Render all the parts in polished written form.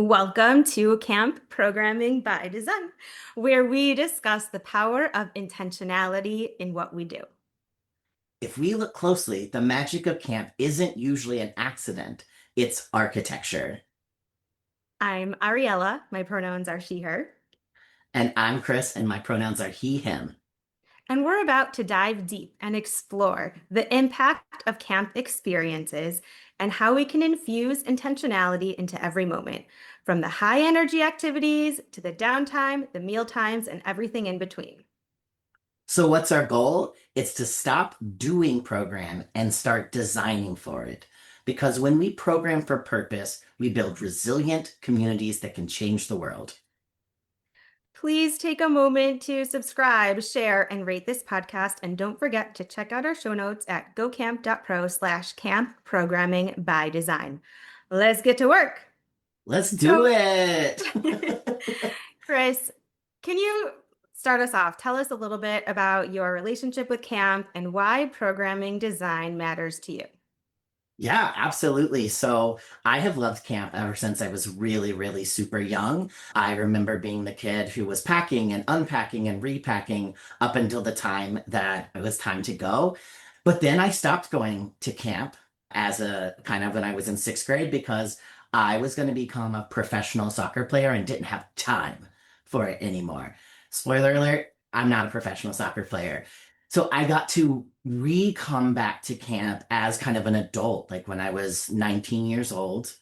Welcome to Camp Programming by Design, where we discuss the power of intentionality in what we do. If we look closely, the magic of camp isn't usually an accident, it's architecture. I'm Ariella. My pronouns are she, her. And I'm Chris, and my pronouns are he, him. And we're about to dive deep and explore the impact of camp experiences and how we can infuse intentionality into every moment, from the high energy activities to the downtime, the meal times, and everything in between. So, what's our goal? It's to stop doing program and start designing for it. Because when we program for purpose, we build resilient communities that can change the world. Please take a moment to subscribe, share, and rate this podcast. And don't forget to check out our show notes at gocamp.pro/camp programming by design. Let's get to work. Let's do So, it. Chris, can you start us off? Tell us a little bit about your relationship with camp and why programming design matters to you. Yeah, absolutely. So I have loved camp ever since I was really, really super young. I remember being the kid who was packing and unpacking and repacking up until the time that it was time to go. But then I stopped going to camp as a kind of when I was in sixth grade because I was going to become a professional soccer player and didn't have time for it anymore. Spoiler alert, I'm not a professional soccer player. So I got to re-come back to camp as kind of an adult, like when I was 19 years old,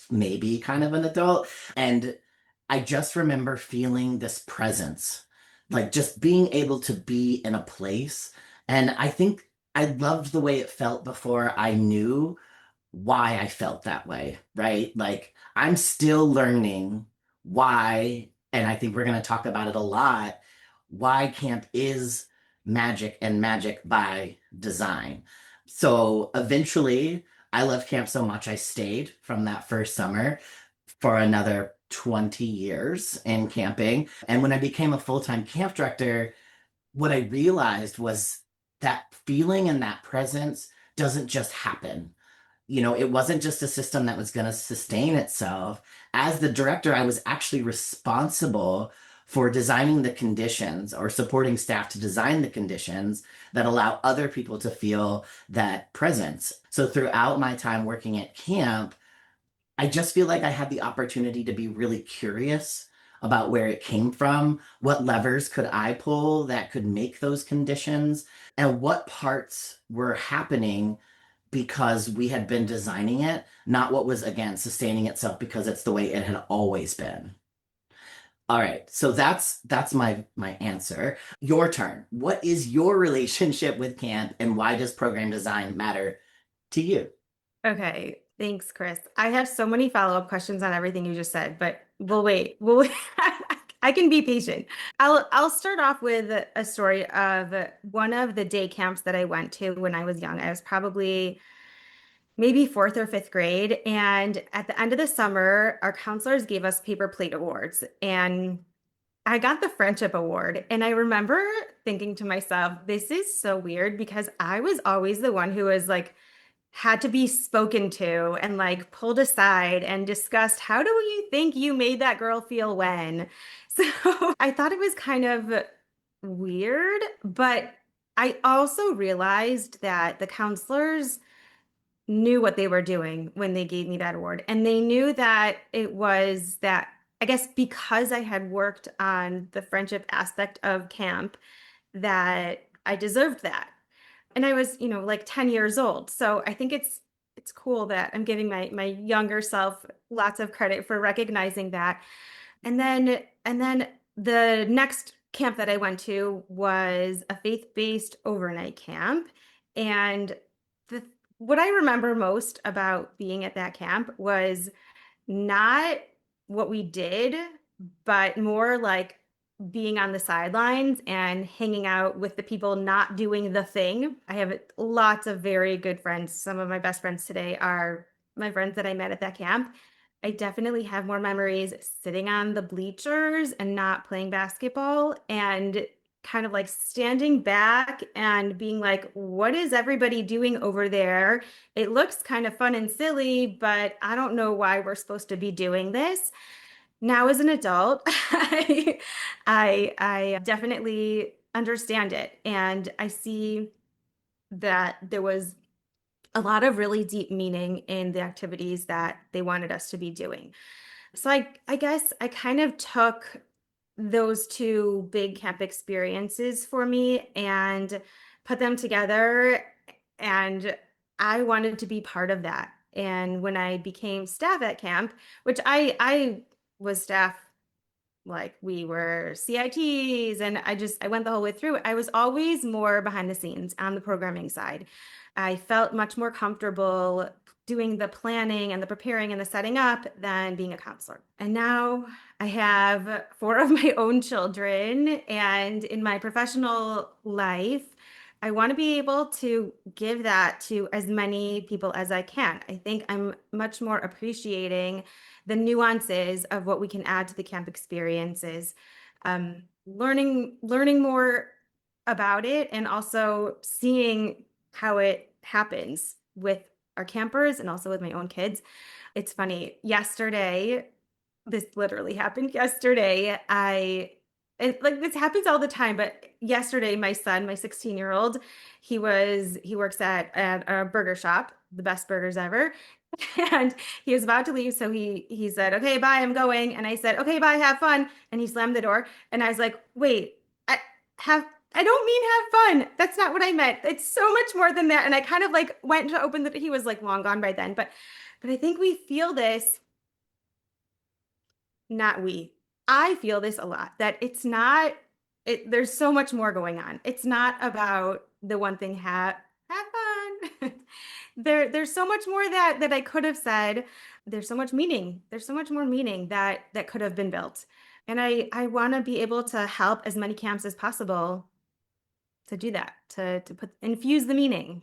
maybe kind of an adult. And I just remember feeling this presence, like just being able to be in a place. And I think I loved the way it felt before I knew why I felt that way, right? Like I'm still learning why, and I think we're going to talk about it a lot, why camp is magic and magic by design. So eventually, I love camp so much I stayed from that first summer for another 20 years in camping. And when I became a full-time camp director, what I realized was that feeling and that presence doesn't just happen. It wasn't just a system that was going to sustain itself. As the director, I was actually responsible for designing the conditions or supporting staff to design the conditions that allow other people to feel that presence. So throughout my time working at camp, I just feel like I had the opportunity to be really curious about where it came from, what levers could I pull that could make those conditions, and what parts were happening because we had been designing it, not what was, again, sustaining itself because it's the way it had always been. All right, so that's my answer. Your turn. What is your relationship with camp and why does program design matter to you? Okay, thanks, Chris. I have so many follow-up questions on everything you just said, but we'll wait. We'll I can be patient. I'll start off with a story of one of the day camps that I went to when I was young. I was probably maybe fourth or fifth grade, and at the end of the summer, our counselors gave us paper plate awards, and I got the friendship award. And I remember thinking to myself, this is so weird because I was always the one who was like had to be spoken to and like pulled aside and discussed, how do you think you made that girl feel when? So I thought it was kind of weird, but I also realized that the counselors knew what they were doing when they gave me that award. And they knew that it was that, I guess, because I had worked on the friendship aspect of camp, that I deserved that. And I was, like 10 years old. So I think it's cool that I'm giving my younger self lots of credit for recognizing that. And then the next camp that I went to was a faith-based overnight camp. And the what I remember most about being at that camp was not what we did, but more like being on the sidelines and hanging out with the people not doing the thing. I have lots of very good friends. Some of my best friends today are my friends that I met at that camp. I definitely have more memories sitting on the bleachers and not playing basketball and kind of like standing back and being like, what is everybody doing over there? It looks kind of fun and silly, but I don't know why we're supposed to be doing this. Now, as an adult, I definitely understand it. And I see that there was a lot of really deep meaning in the activities that they wanted us to be doing. So I guess I kind of took those two big camp experiences for me and put them together, and I wanted to be part of that. And when I became staff at camp, which I was staff, like we were CITs, and I went the whole way through. I was always more behind the scenes on the programming side. I felt much more comfortable doing the planning and the preparing and the setting up than being a counselor. And now I have four of my own children, and in my professional life, I want to be able to give that to as many people as I can. I think I'm much more appreciating the nuances of what we can add to the camp experiences, learning more about it, and also seeing how it happens with our campers and also with my own kids. It's funny. Yesterday, this literally happened yesterday. Like this happens all the time, but yesterday my son, my 16-year-old, he works at a burger shop, the best burgers ever. And he was about to leave, so he said, "Okay, bye, I'm going." And I said, "Okay, bye, have fun." And he slammed the door, and I was like, "Wait, have I don't mean have fun. That's not what I meant. It's so much more than that." And I kind of like went to open the he was like long gone by then, but I think we feel this, not we. I feel this a lot, that it's not there's so much more going on. It's not about the one thing, have fun. There's so much more that I could have said. There's so much meaning. There's so much more meaning that could have been built. And I want to be able to help as many camps as possible to do that, to put infuse the meaning.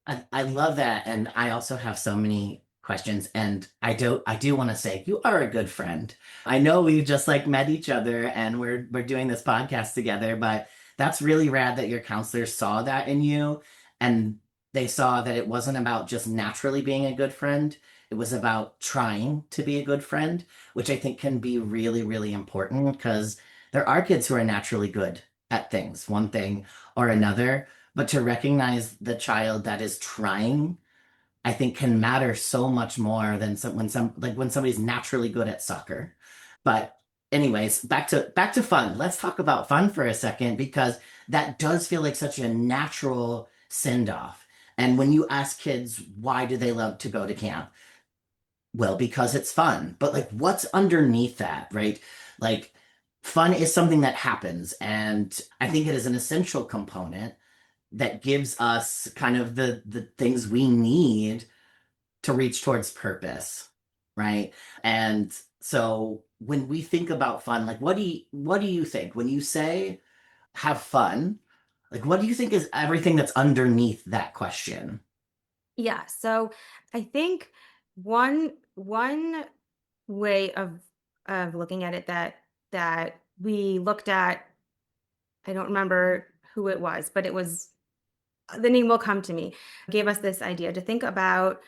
I love that. And I also have so many questions. And I do want to say you are a good friend. I know we just like met each other and we're doing this podcast together, but that's really rad that your counselors saw that in you and they saw that it wasn't about just naturally being a good friend. It was about trying to be a good friend, which I think can be really, really important because there are kids who are naturally good at things, one thing or another, but to recognize the child that is trying, I think can matter so much more than when somebody's naturally good at soccer. But anyways, back to fun. Let's talk about fun for a second because that does feel like such a natural send off. And when you ask kids why do they love to go to camp? Well, because it's fun. But like what's underneath that, right? Like fun is something that happens and I think it is an essential component that gives us kind of the things we need to reach towards purpose, right? And so when we think about fun, like what do you think when you say have fun? Like what do you think is everything that's underneath that question? Yeah, so I think one way of looking at it that we looked at, I don't remember who it was, but it was, the name will come to me, gave us this idea to think about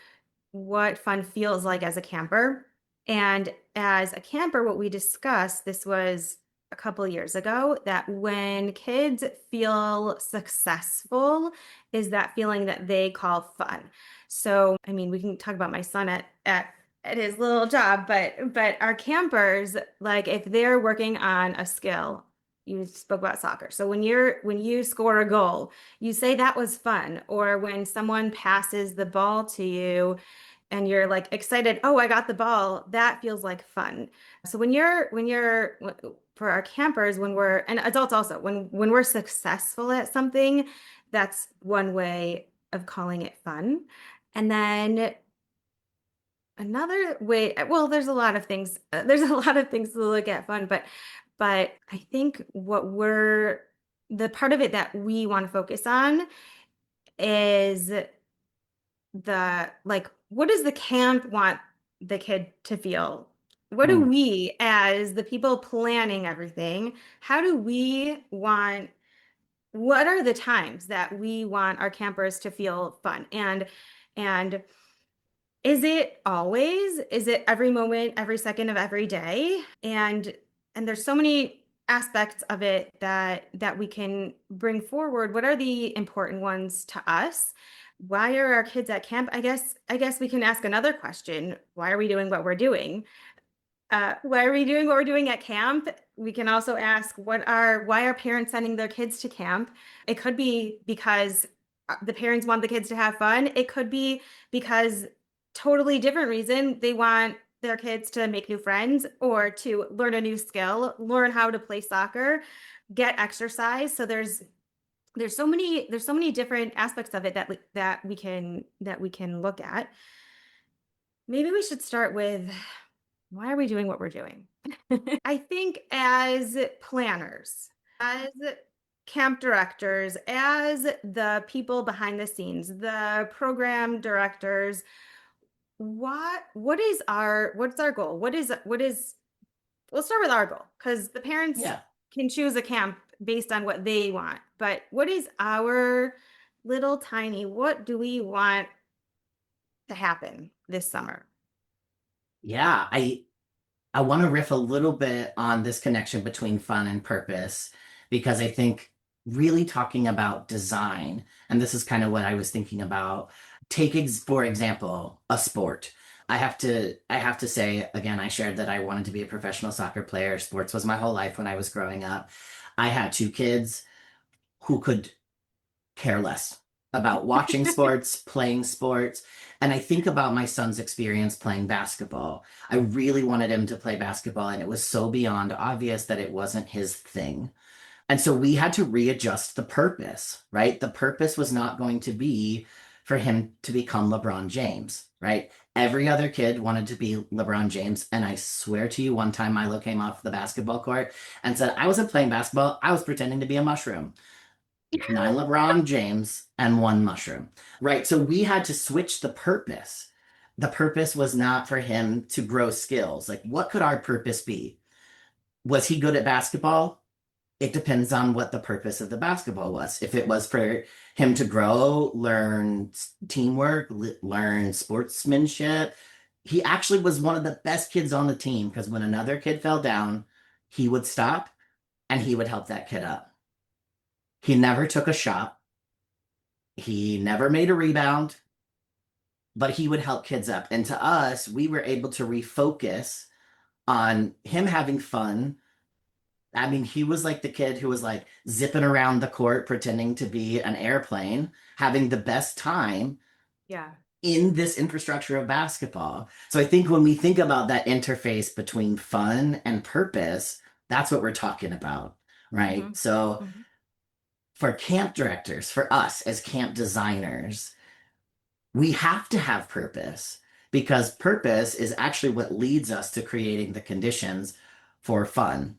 what fun feels like as a camper. And as a camper, what we discussed, this was a couple years ago, that when kids feel successful, is that feeling that they call fun. So, I mean, we can talk about my son at his little job, but our campers, like if they're working on a skill, you spoke about soccer. So when you score a goal, you say that was fun. Or when someone passes the ball to you and you're like excited, oh, I got the ball, that feels like fun. So for our campers, when we're, and adults also, when we're successful at something, that's one way of calling it fun. And then another way, well, there's a lot of things. There's a lot of things to look at fun, but I think the part of it that we want to focus on is the, like, what does the camp want the kid to feel what do Hmm. we, as the people planning everything, how do we want, what are the times that we want our campers to feel fun? And is it always? Is it every moment, every second of every day? And there's so many aspects of it that we can bring forward. What are the important ones to us? Why are our kids at camp? I guess we can ask another question. Why are we doing what we're doing? Why are we doing what we're doing at camp? We can also ask why are parents sending their kids to camp? It could be because the parents want the kids to have fun. It could be because totally different reason. They want their kids to make new friends or to learn a new skill, learn how to play soccer, get exercise. So there's so many different aspects of it that we can look at. Maybe we should start with, why are we doing what we're doing? I think as planners, as camp directors, as the people behind the scenes, the program directors, what's our goal? We'll start with our goal, because the parents Yeah. can choose a camp based on what they want. But what is our little tiny, what do we want to happen this summer? Yeah. I want to riff a little bit on this connection between fun and purpose because I think really talking about design, and this is kind of what I was thinking about. For example, a sport. I have to say again, I shared that I wanted to be a professional soccer player. Sports was my whole life when I was growing up. I had two kids who could care less about watching sports, playing sports. And I think about my son's experience playing basketball. I really wanted him to play basketball, and it was so beyond obvious that it wasn't his thing. And so we had to readjust the purpose, right? The purpose was not going to be for him to become LeBron James, right? Every other kid wanted to be LeBron James. And I swear to you, one time Milo came off the basketball court and said, I wasn't playing basketball, I was pretending to be a mushroom. Nine LeBron James and one mushroom. Right. So we had to switch the purpose. The purpose was not for him to grow skills. Like, what could our purpose be? Was he good at basketball? It depends on what the purpose of the basketball was. If it was for him to grow, learn teamwork, learn sportsmanship, he actually was one of the best kids on the team because when another kid fell down, he would stop and he would help that kid up. He never took a shot. He never made a rebound, but he would help kids up. And to us, we were able to refocus on him having fun. I mean, he was like the kid who was like zipping around the court, pretending to be an airplane, having the best time Yeah. in this infrastructure of basketball. So I think when we think about that interface between fun and purpose, that's what we're talking about, right? Hmm. So Hmm. for camp directors, for us as camp designers, we have to have purpose because purpose is actually what leads us to creating the conditions for fun.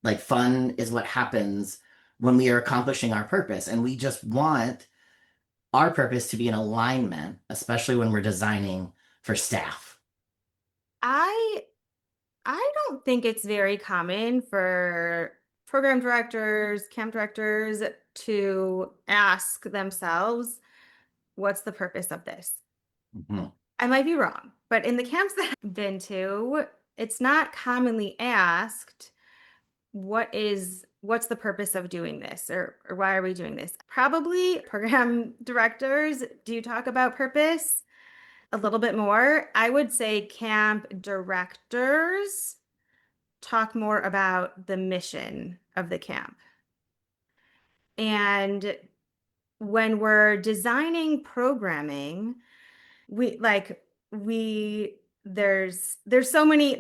Like, fun is what happens when we are accomplishing our purpose, and we just want our purpose to be in alignment, especially when we're designing for staff. I I don't think it's very common for program directors, camp directors to ask themselves, what's the purpose of this? Mhm. I might be wrong, but in the camps that I've been to, it's not commonly asked, what's the purpose of doing this, or why are we doing this? Probably program directors do talk about purpose a little bit more. I would say camp directors talk more about the mission of the camp. And when we're designing programming, we like we there's so many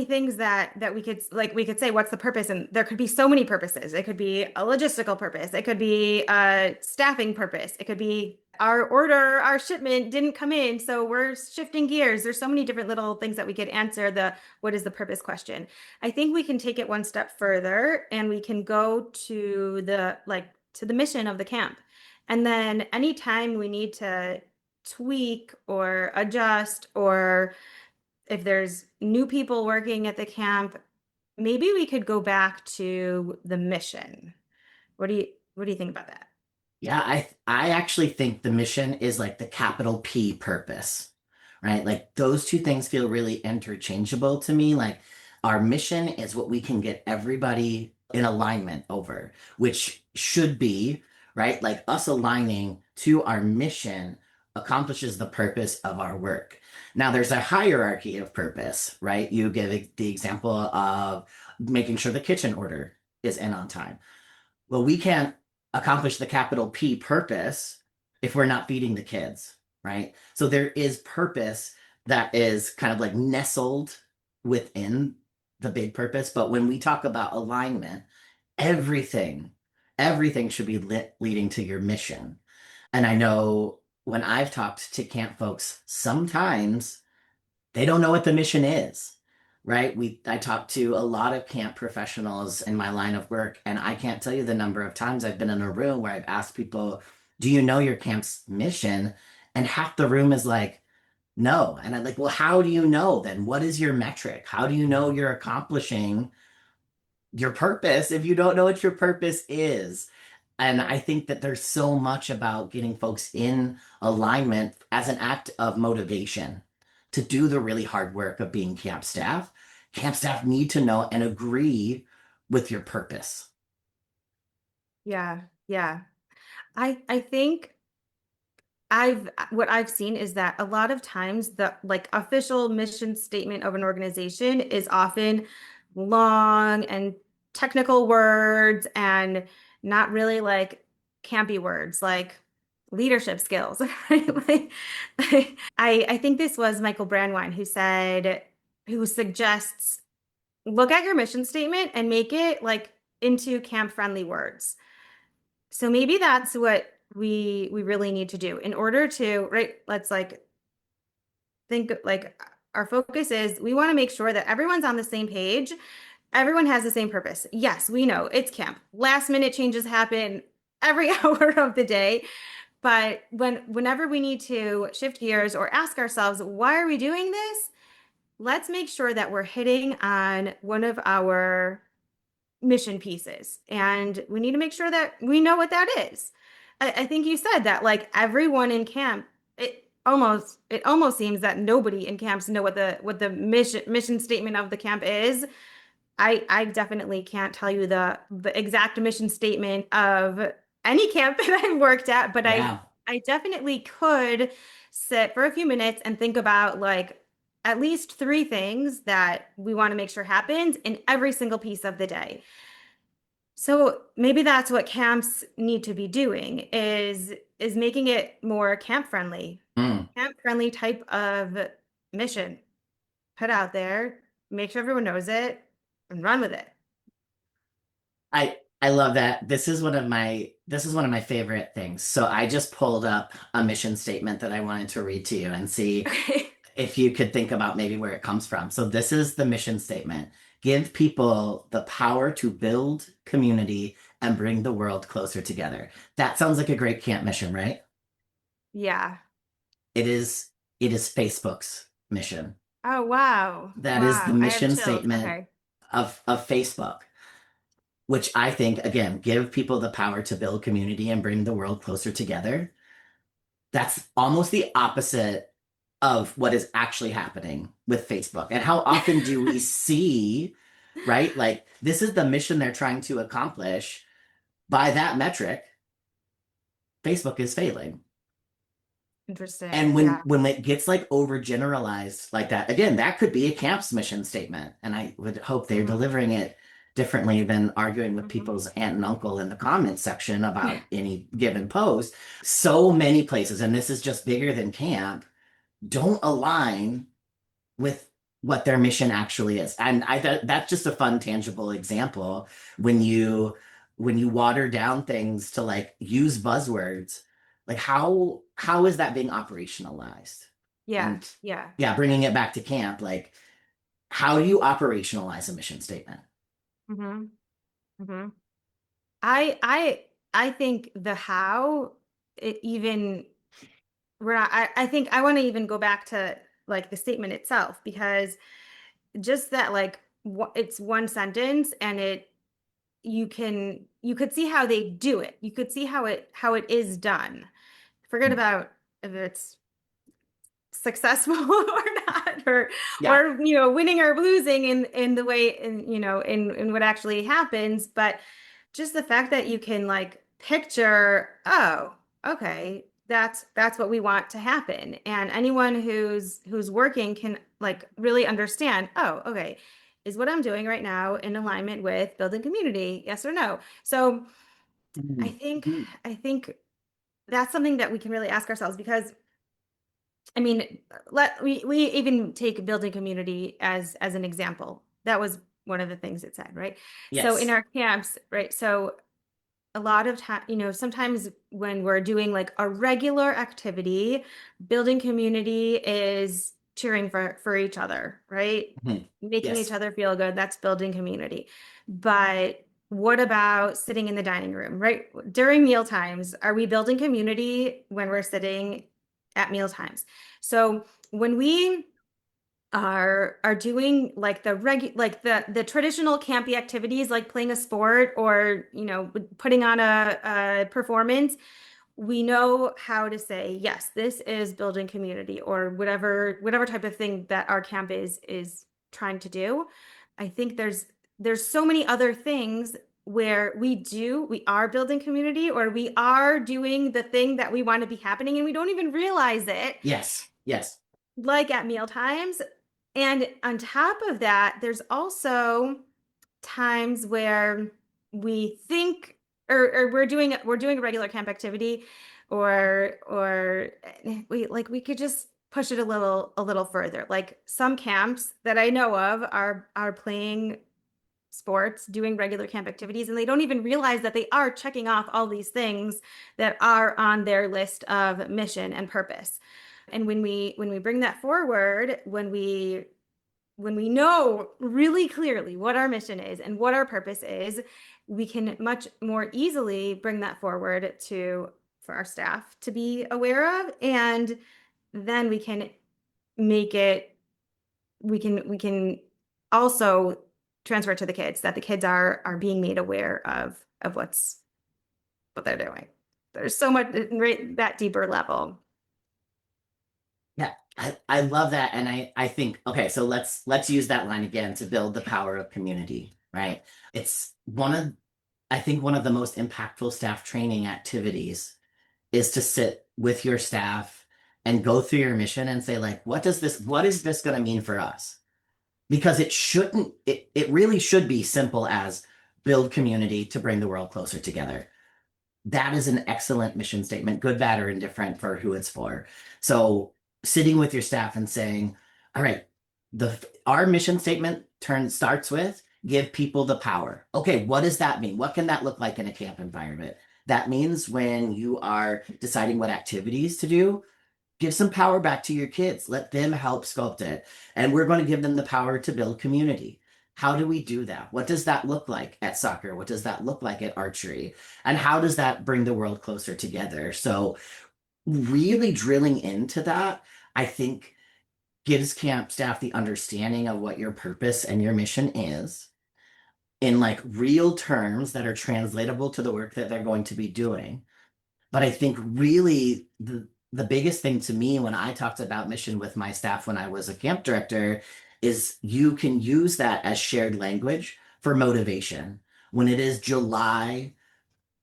things that we could say, what's the purpose? And there could be so many purposes. It could be a logistical purpose, it could be a staffing purpose, it could be our shipment didn't come in, so we're shifting gears. There's so many different little things that we could answer the what is the purpose question. I think we can take it one step further, and we can go to the mission of the camp. And then anytime we need to tweak or adjust, or if there's new people working at the camp, maybe we could go back to the mission. What do you think about that? Yeah, I actually think the mission is like the capital P purpose, right? Like those two things feel really interchangeable to me. Like our mission is what we can get everybody in alignment over, which should be, right? Like us aligning to our mission accomplishes the purpose of our work. Now there's a hierarchy of purpose, right? You give the example of making sure the kitchen order is in on time. Well, we can't accomplish the capital P purpose if we're not feeding the kids, right? So there is purpose that is kind of like nestled within the big purpose. But when we talk about alignment, everything, everything should be leading to your mission. And I know when I've talked to camp folks, sometimes they don't know what the mission is, right? I talk to a lot of camp professionals in my line of work, and I can't tell you the number of times I've been in a room where I've asked people, do you know your camp's mission? And half the room is like, no. And I'm like, well, how do you know then? What is your metric? How do you know you're accomplishing your purpose if you don't know what your purpose is? And I Right. think that there's so much about getting folks in alignment as an act of motivation to do the really hard work of being camp staff. Camp staff need to know and agree with your purpose. Yeah. Yeah. I think what I've seen is that a lot of times the like official mission statement of an organization is often long and technical words and not really like campy words like leadership skills. Right? I think this was Michael Brandwein who suggests look at your mission statement and make it like into camp friendly words. So maybe that's what we really need to do in order to, right? Let's like think like our focus is we want to make sure that everyone's on the same page. Everyone has the same purpose. Yes, we know it's camp. Last minute changes happen every hour of the day. But whenever we need to shift gears or ask ourselves, why are we doing this? Let's make sure that we're hitting on one of our mission pieces. And we need to make sure that we know what that is. I think you said that like everyone in camp, it almost seems that nobody in camps know what the mission statement of the camp is. I definitely can't tell you the exact mission statement of any camp that I've worked at, but I Yeah. I definitely could sit for a few minutes and think about like at least three things that we want to make sure happens in every single piece of the day. So maybe that's what camps need to be doing is making it more Mm. camp friendly type of mission. Put out there, make sure everyone knows it, and run with it. I love that. This is one of my favorite things. So I just pulled up a mission statement that I wanted to read to you and see Okay. if you could think about maybe where it comes from. So this is the mission statement. Give people the power to build community and bring the world closer together. That sounds like a great camp mission, right? Yeah. It is it is Facebook's mission. Oh, wow. That is the Wow. I have mission chills. statement Okay. of Facebook, which I think again, give people the power to build community and bring the world closer together. That's almost the opposite of what is actually happening with Facebook. And how often do we see, right? Like, this is the mission they're trying to accomplish. By that metric, Facebook is failing. And Interesting. when Yeah. when it gets like overgeneralized like that, again, that could be a camp's mission statement. And I would hope they're Mhm. delivering it differently than arguing with Mhm. people's aunt and uncle in the comments section about any given post. So many places, and this is just bigger than camp, don't align with what their mission actually is. And that's just a fun, tangible example when you water down things to like use buzzwords, like how is that being operationalized? Yeah. And Yeah. yeah, bringing it back to camp, like how do you operationalize a mission statement? Mhm. Mhm. I think the how it even we're not I think I want to even go back to like the statement itself, because just that, like, it's one sentence, and you could see how they do it. You could see how it is done. Forget about if it's successful or not, Yeah. or winning or losing in the way, in what actually happens. But just the fact that you can, like, picture, oh, okay, that's what we want to happen, and anyone who's working can, like, really understand, oh, okay, is what I'm doing right now in alignment with building community, yes or no? So i Mhm. think Mhm. i think that's something that we can really ask ourselves, because I mean, we even take building community as an example. That was one of the things it said, right? So in Yes. our camps, right? So a lot of time, sometimes when we're doing like a regular activity, building community is cheering for each other, right? Mhm. Making each Yes. other feel good. That's building community. But what about sitting in the dining room, right? During meal times, are we building community when we're sitting at meal times? So when we are doing like the traditional campy activities, like playing a sport, or putting on a performance, we know how to say, yes, this is building community, or whatever type of thing that our camp is trying to do. I think there's so many other things where we are building community, or we are doing the thing that we want to be happening, and we don't even realize it, Yes. Yes. like at meal times. And on top of that, there's also times where we think, or we're doing a regular camp activity, or we could just push it a little further. Like, some camps that I know of are playing sports, doing regular camp activities, and they don't even realize that they are checking off all these things that are on their list of mission and purpose. And when we bring that forward, when we know really clearly what our mission is and what our purpose is, we can much more easily bring that forward for our staff to be aware of, and then we can make it we can also transfer it to the kids, that the kids are being made aware of what they're doing. There's so much, right, that deeper level. Yeah, I love that. And I think, okay, so let's use that line again to build the power of community, right? It's I think one of the most impactful staff training activities is to sit with your staff and go through your mission and say, like, what is this going to mean for us? Because it really should be simple as build community to bring the world closer together. That is an excellent mission statement, good, bad, or indifferent for who it's for. So sitting with your staff and saying, all right, our mission statement starts with give people the power. Okay, what does that mean? What can that look like in a camp environment? That means when you are deciding what activities to do, give some power back to your kids. Let them help sculpt it. And we're going to give them the power to build community. How do we do that? What does that look like at soccer? What does that look like at archery? And how does that bring the world closer together? So, really drilling into that, I think gives camp staff the understanding of what your purpose and your mission is in like real terms that are translatable to the work that they're going to be doing. But I think really the biggest thing to me when I talked about mission with my staff when I was a camp director is you can use that as shared language for motivation. When it is July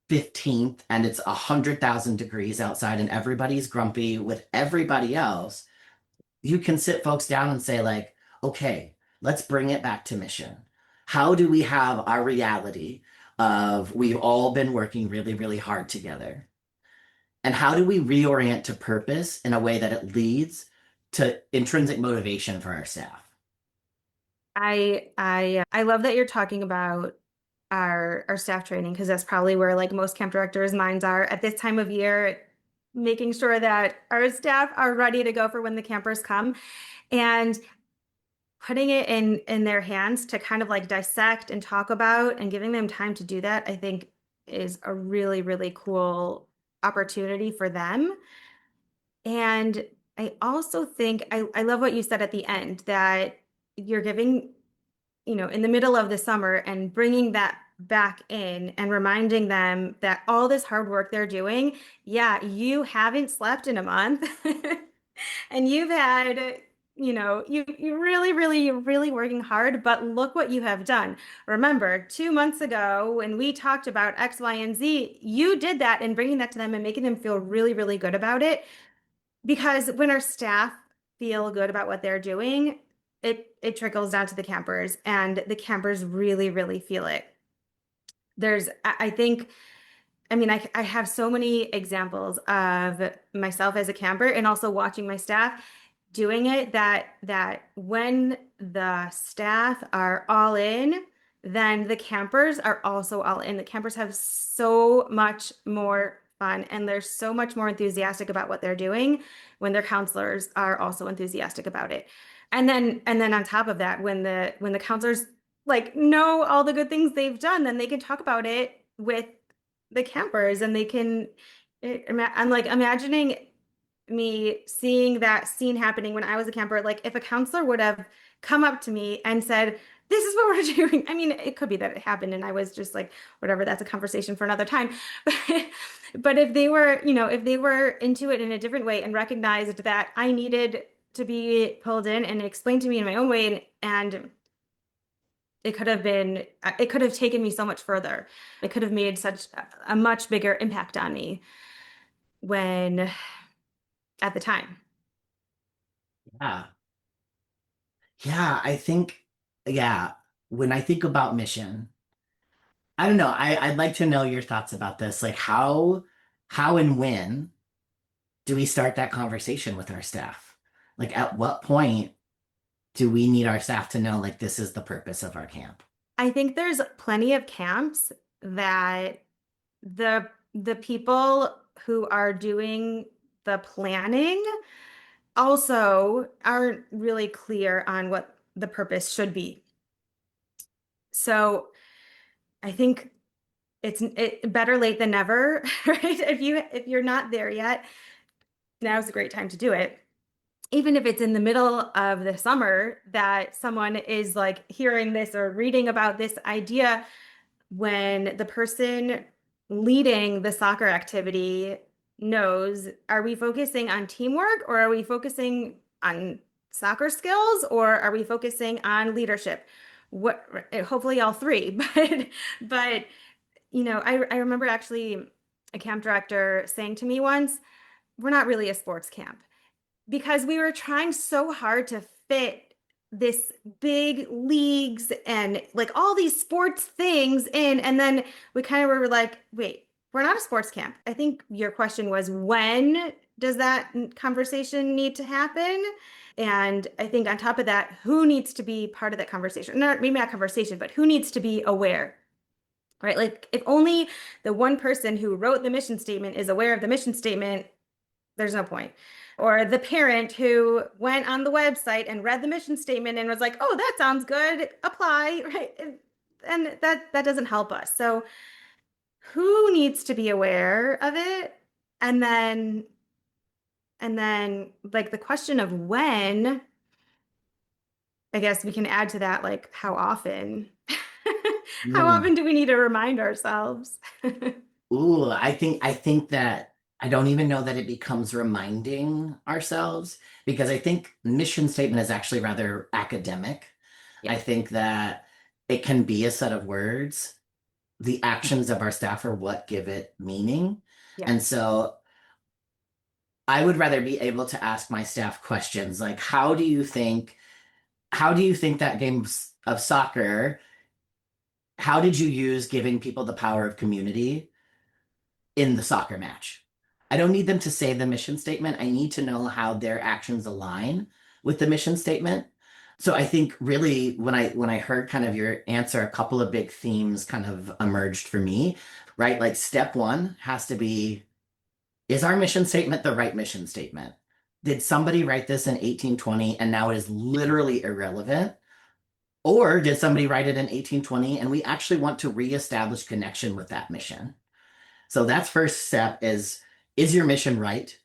15th and it's 100,000 degrees outside and everybody's grumpy with everybody else, you can sit folks down and say, like, okay, let's bring it back to mission. How do we have our reality of we've all been working really, really hard together? And how do we reorient to purpose in a way that it leads to intrinsic motivation for our staff? I love that you're talking about our staff training, because that's probably where, like, most camp directors' minds are at this time of year, making sure that our staff are ready to go for when the campers come, and putting it in their hands to kind of like dissect and talk about, and giving them time to do that, I think is a really, really cool opportunity for them. And I also think I love what you said at the end that you're giving, in the middle of the summer and bringing that back in and reminding them that all this hard work they're doing, yeah, you haven't slept in a month and you've had, you really, really, you're really working hard, but look what you have done. Remember, 2 months ago when we talked about X, Y, and Z, you did that and bringing that to them and making them feel really, really good about it. Because when our staff feel good about what they're doing, it trickles down to the campers, and the campers really, really feel it. I think, I mean, I have so many examples of myself as a camper and also watching my staff doing it that when the staff are all in, then the campers are also all in. The campers have so much more fun and they're so much more enthusiastic about what they're doing when their counselors are also enthusiastic about it. And then on top of that, when the counselors like know all the good things they've done, then they can talk about it with the campers and they can I'm like imagining me seeing that scene happening when I was a camper. Like if a counselor would have come up to me and said, "This is what we're doing." I mean, it could be that it happened and I was just like, whatever, that's a conversation for another time. But if they were, if they were into it in a different way and recognized that I needed to be pulled in and explained to me in my own way, and it could have taken me so much further. It could have made such a much bigger impact on me when at the time. Yeah. Yeah, I think, yeah, when I think about mission, I don't know. I'd like to know your thoughts about this. Like how and when do we start that conversation with our staff? Like at what point do we need our staff to know like this is the purpose of our camp? I think there's plenty of camps that the people who are doing the planning also aren't really clear on what the purpose should be. So I think it better late than never, right? If you're not there yet, now's a great time to do it. Even if it's in the middle of the summer that someone is like hearing this or reading about this idea, when the person leading the soccer activity knows, are we focusing on teamwork or are we focusing on soccer skills or are we focusing on leadership? What, hopefully all three, but I remember actually a camp director saying to me once, we're not really a sports camp because we were trying so hard to fit this big leagues and like all these sports things in. And then we kind of were like, wait, we're not a sports camp. I think your question was, when does that conversation need to happen? And I think on top of that, who needs to be part of that conversation? Not maybe not conversation, but who needs to be aware? Right? Like if only the one person who wrote the mission statement is aware of the mission statement, there's no point. Or the parent who went on the website and read the mission statement and was like, "Oh, that sounds good. Apply." Right? And that doesn't help us. So who needs to be aware of it? And then like the question of when, I guess we can add to that like how often. How Mm. often do we need to remind ourselves? Ooh, I think that I don't even know that it becomes reminding ourselves because I think mission statement is actually rather academic. I Yeah. think that it can be a set of words. The actions of our staff are what give it meaning. Yeah. And so I would rather be able to ask my staff questions like how do you think that game of soccer, how did you use giving people the power of community in the soccer match? I don't need them to say the mission statement. I need to know how their actions align with the mission statement. So I think really when I heard kind of your answer, a couple of big themes kind of emerged for me, right? Like step one has to be, is our mission statement the right mission statement? Did somebody write this in 1820 and now it is literally irrelevant? Or did somebody write it in 1820 and we actually want to reestablish connection with that mission? So that's first step is your mission right?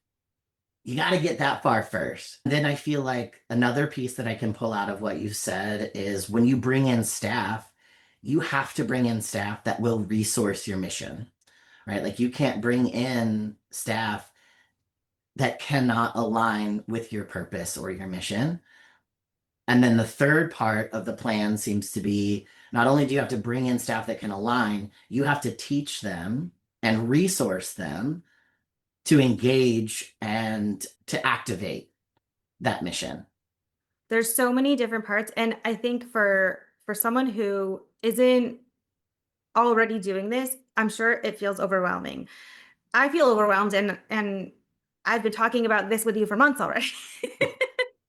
You got to get that far first. Then I feel like another piece that I can pull out of what you said is when you bring in staff, you have to bring in staff that will resource your mission, right? Like you can't bring in staff that cannot align with your purpose or your mission. And then the third part of the plan seems to be not only do you have to bring in staff that can align, you have to teach them and resource them to engage and to activate that mission. There's so many different parts, and I think for someone who isn't already doing this, I'm sure it feels overwhelming. I feel overwhelmed, and I've been talking about this with you for months already.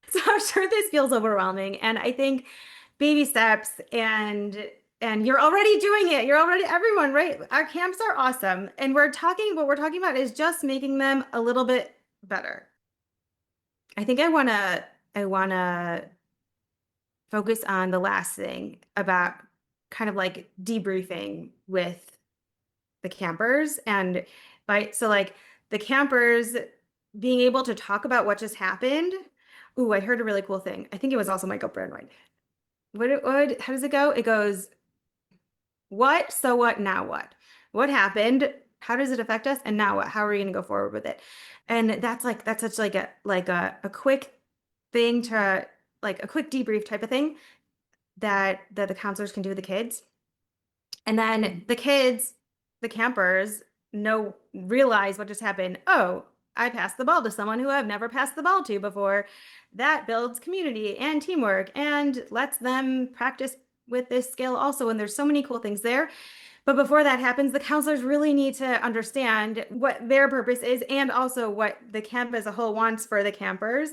So I'm sure this feels overwhelming, and I think baby steps and you're already doing it. You're already everyone, right? Our camps are awesome, and what we're talking about is just making them a little bit better. I think I want to focus on the last thing about kind of like debriefing with the campers and like the campers being able to talk about what just happened. Ooh, I heard a really cool thing. I think it was also Michael Brandwein. How does it go? It goes, what, so what, now what? What happened? How does it affect us? And now what? How are we going to go forward with it? And that's such like a quick thing to like a quick debrief type of thing that the counselors can do with the kids. And then the kids, the campers, realize what just happened. Oh, I passed the ball to someone who I've never passed the ball to before. That builds community and teamwork and lets them practice with this skill also. And there's so many cool things there. But before that happens, the counselors really need to understand what their purpose is and also what the camp as a whole wants for the campers.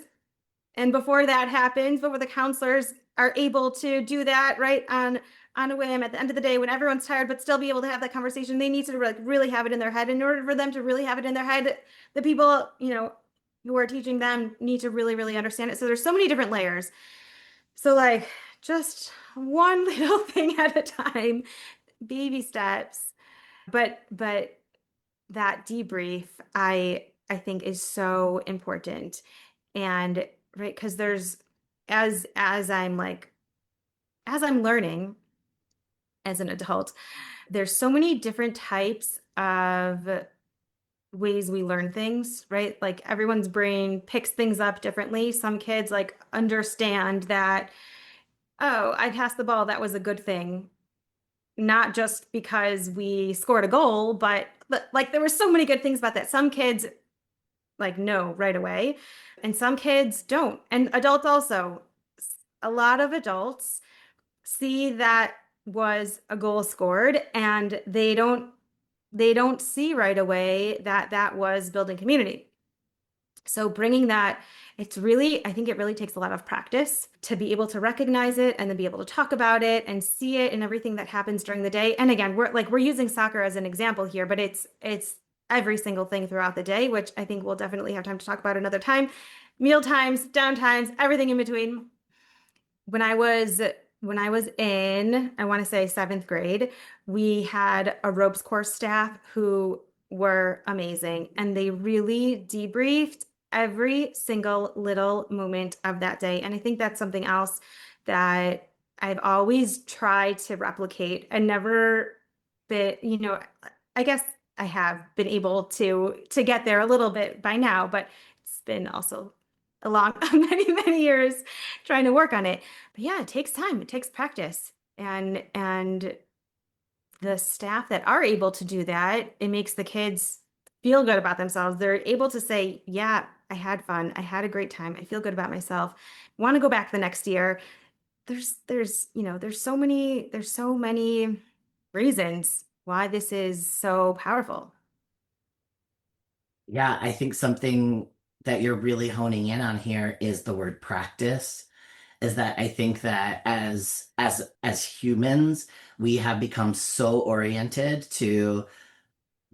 And before that happens, before the counselors are able to do that right on a whim at the end of the day when everyone's tired but still be able to have that conversation, they need to like really have it in their head. In order for them to really have it in their head, the people, who are teaching them need to really, really understand it. So there's so many different layers. So like just one little thing at a time, baby steps. But that debrief, I think is so important. And right, because there's as I'm learning as an adult, there's so many different types of ways we learn things, right? Like everyone's brain picks things up differently. Some kids like understand that, oh, I passed the ball, that was a good thing. Not just because we scored a goal, but like there were so many good things about that. Some kids like know right away, and some kids don't. And adults also. A lot of adults see that was a goal scored and they don't see right away that that was building community. So bringing that, I think it really takes a lot of practice to be able to recognize it and then be able to talk about it and see it in everything that happens during the day. And again, we're using soccer as an example here, but it's every single thing throughout the day, which I think we'll definitely have time to talk about another time. Meal times, down times, everything in between. When I was in, I want to say 7th grade, we had a ropes course staff who were amazing, and they really debriefed every single little moment of that day. And I think that's something else that I've always tried to replicate and never been, I guess I have been able to get there a little bit by now, but it's been also a long many, many years trying to work on it. But yeah, it takes time, it takes practice. And the staff that are able to do that, it makes the kids feel good about themselves. They're able to say, yeah, I had fun. I had a great time. I feel good about myself. Want to go back the next year. There's so many reasons why this is so powerful. Yeah, I think something that you're really honing in on here is the word practice. Is that I think that as humans, we have become so oriented to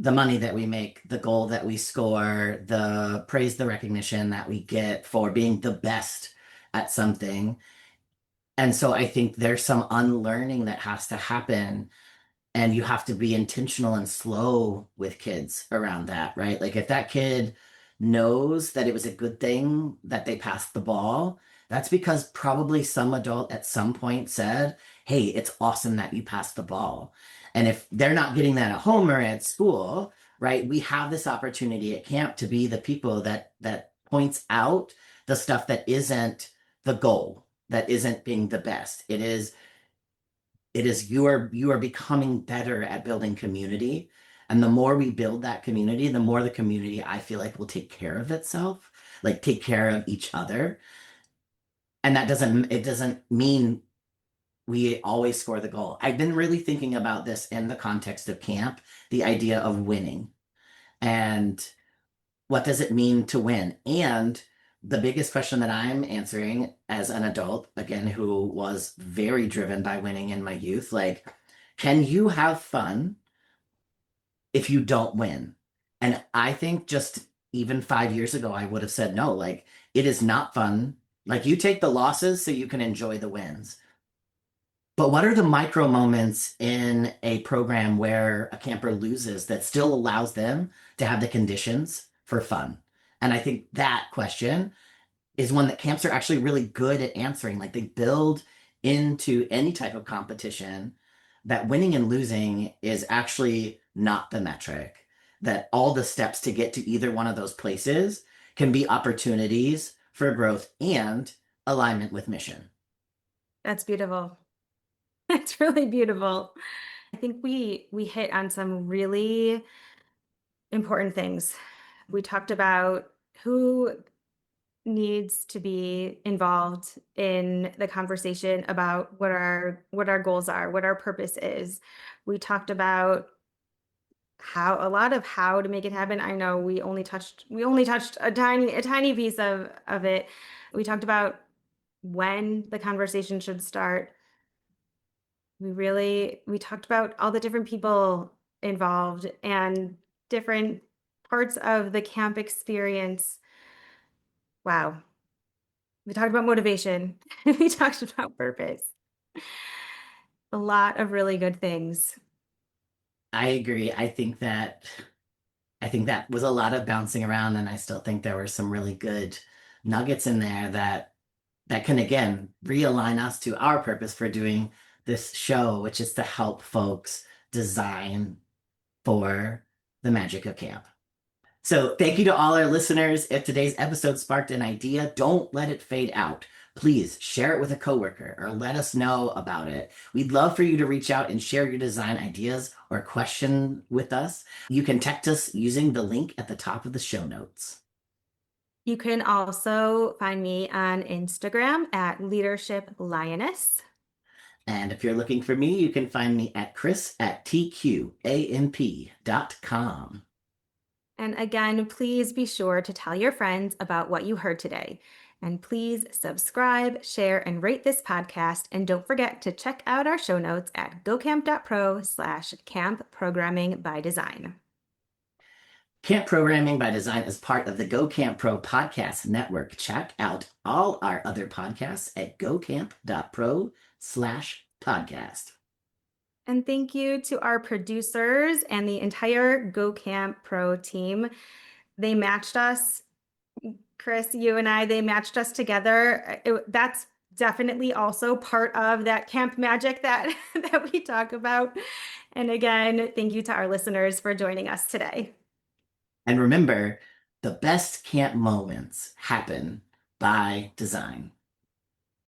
the money that we make, the goal that we score, the praise, the recognition that we get for being the best at something. And so I think there's some unlearning that has to happen, and you have to be intentional and slow with kids around that, right? Like if that kid knows that it was a good thing that they passed the ball, that's because probably some adult at some point said, hey, it's awesome that you passed the ball. And if they're not getting that at home or at school, right, we have this opportunity at camp to be the people that points out the stuff that isn't the goal, that isn't being the best. It is you are becoming better at building community. And the more we build that community, the more the community I feel like will take care of itself, like take care of each other. And it doesn't mean we always score the goal. I've been really thinking about this in the context of camp, the idea of winning. And what does it mean to win? And the biggest question that I'm answering as an adult, again, who was very driven by winning in my youth, like, can you have fun if you don't win? And I think just even 5 years ago, I would have said no, like, it is not fun. Like, you take the losses so you can enjoy the wins. But what are the micro moments in a program where a camper loses that still allows them to have the conditions for fun? And I think that question is one that camps are actually really good at answering. Like, they build into any type of competition that winning and losing is actually not the metric, that all the steps to get to either one of those places can be opportunities for growth and alignment with mission. That's beautiful. That's really beautiful. I think we hit on some really important things. We talked about who needs to be involved in the conversation about what our goals are, what our purpose is. We talked about how to make it happen. I know we only touched a tiny piece of it. We talked about when the conversation should start. We talked about all the different people involved and different parts of the camp experience. Wow. We talked about motivation. We talked about purpose. A lot of really good things. I agree. I think that was a lot of bouncing around, and I still think there were some really good nuggets in there that can again realign us to our purpose for doing this show, which is to help folks design for the magic of camp. So, thank you to all our listeners. If today's episode sparked an idea, don't let it fade out. Please share it with a coworker or let us know about it. We'd love for you to reach out and share your design ideas or question with us. You can text us using the link at the top of the show notes. You can also find me on Instagram at Leadership Lioness. And if you're looking for me, you can find me at chris@tqamp.com. And again, please be sure to tell your friends about what you heard today. And please subscribe, share, and rate this podcast. And don't forget to check out our show notes at gocamp.pro/camp programming by design. Camp Programming by Design is part of the Go Camp Pro podcast network. Check out all our other podcasts at gocamp.pro/podcast. And thank you to our producers and the entire Go Camp Pro team. They matched us, Chris, you and I, they matched us together. That's definitely also part of that camp magic that, that we talk about. And again, thank you to our listeners for joining us today. And remember, the best camp moments happen by design.